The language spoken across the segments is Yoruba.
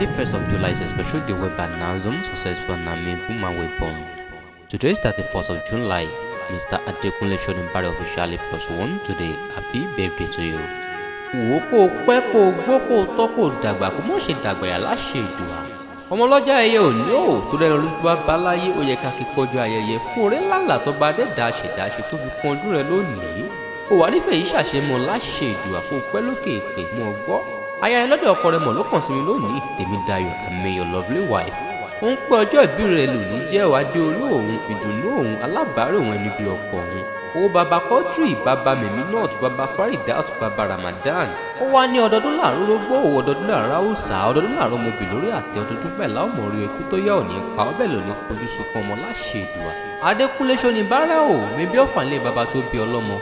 31st of July is a special day whereby Nazum successful Nami Buma were born. Today is 31st of July. Mr. Adekunle Shodimbare officially +1 today. Happy birthday to you. Wò kó pẹ́ kó gbó kó tọ́ kó dàgbà kó mọ̀ ṣe dàgbà yà láṣẹ ìdùà. Ọmọ ọlọ́jà ẹyẹ òní ò tó lẹ́nu olùsùnwà báláyé ó yẹ ká kí pọ́jọ́ ayẹyẹ fún orí ńláńlá tó bá dé dá ṣèdáṣe tó fi kún ọdún rẹ lónìí. Ó wà nífẹ̀ẹ́ yìí ṣàṣemọ láṣẹ ìdùà kó pẹ́ lókè èpè mọ́ gbọ́. Ayẹyẹ lọ́dọ̀ ọkọ rẹ̀ mọ̀ ló kàn sí mi lónìí Tèmídayọ̀ àmì your lovely wife. Ó ń pẹ́ ọjọ́ ìbí rẹ̀ lónìí jẹ́ wádé orí òun ìdùnnú òun alábàárẹ̀ òun ẹni bí ọkọ òun. Ó bàbá Quadri bàbá Meminat bàbá Faridat bàbá Ramadan. Ó wá ní ọdọọdún láàrún rógbó ọdọọdún láàrún haúsá ọdọọdún láàrún ọmọbì lórí àtẹ ọdọọdún bẹ́ẹ̀ láwọn mọ̀ rí ikú tó yá òní pa ọ́ bẹ́ẹ̀ lóní fojú sunkún ọmọ láṣẹ ìdùà. Adékúnlé Ṣónibárà ò mebí ọ̀fà ńlẹ̀ bàbá tó bí ọlọ́mọ.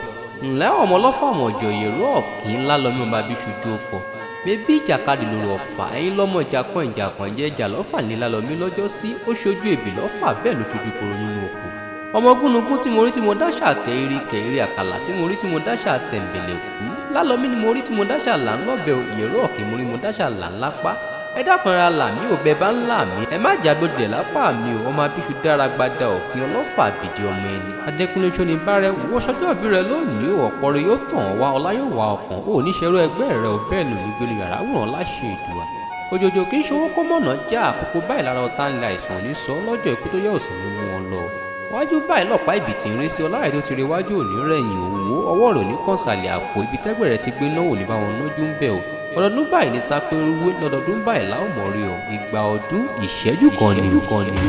Ǹlẹ́ ọmọ ọlọ́fà ọmọ ọ̀jọ̀ yèrò ọ̀kì ńlá lọ́mí ọmọ abíṣojú ọkọ̀. Mebí ìjàkadì lóru ọ̀fà ẹ̀yin lọ́mọ ìjàkan jẹ́ ìjà lọ́fà ńlá lọ́mí lọ́jọ́ sí ó ṣojú èbì lọ́fà bẹ́ẹ̀ ló ṣojú koro nínú oko. Ọmọ gúnugún tí mo rí tí mo dáṣà kẹ̀rí àkàlà tí mo rí tí mo dáṣà tẹ̀m̀bẹ̀lẹ̀ kú lálọ́mí ni mo rí tí mo dáṣà là ń lọ́bẹ̀ ìyẹ̀rọ ọ̀kì mo rí mo dáṣà là ń lápá ẹ dákun ara là mí ò bẹ bá ń là mí ẹ má jàgbọ́dẹ̀ lápá mi ò ọmọ abíṣu dára gbada òpin ọlọ́fà àbìdí ọmọ ẹni. Adékúnlé Ṣónibárà wo sọjọ́ ìbí rẹ lónìí ò ọ̀pọ̀ rẹ yóò tàn wá ọlá yóò wá ọkàn ò níṣẹ́rú ẹgbẹ́ rẹ ò bẹ́ẹ̀ lò ní gbélé yàrá wòrán láṣẹ ìdùà. Òjòjò kì í ṣòwò kó mọ̀nà já àkókò báyìí lára ọ̀tá ńlá àìsàn ní sọ lọ́jọ́ ikú tó yẹ òsì ní mú wọn lọ. Wájú báyìí lọ́pàá ibi tí ń rí sí ọláyà tó ti rí wájú òní rẹ̀yìn òwò ọwọ́ rẹ̀ ní kọ̀ǹsàlẹ̀ àpò ibi tẹ́gbẹ̀ rẹ̀ ti gbé náwó ní báwọn lójú ń bẹ̀ o. Ọdọọdún báyìí ní sápẹ́rúwé lọ́dọọdún báyìí láwọn mọ̀ rí o ìgbà ọdún ìṣẹ́jú kan ni.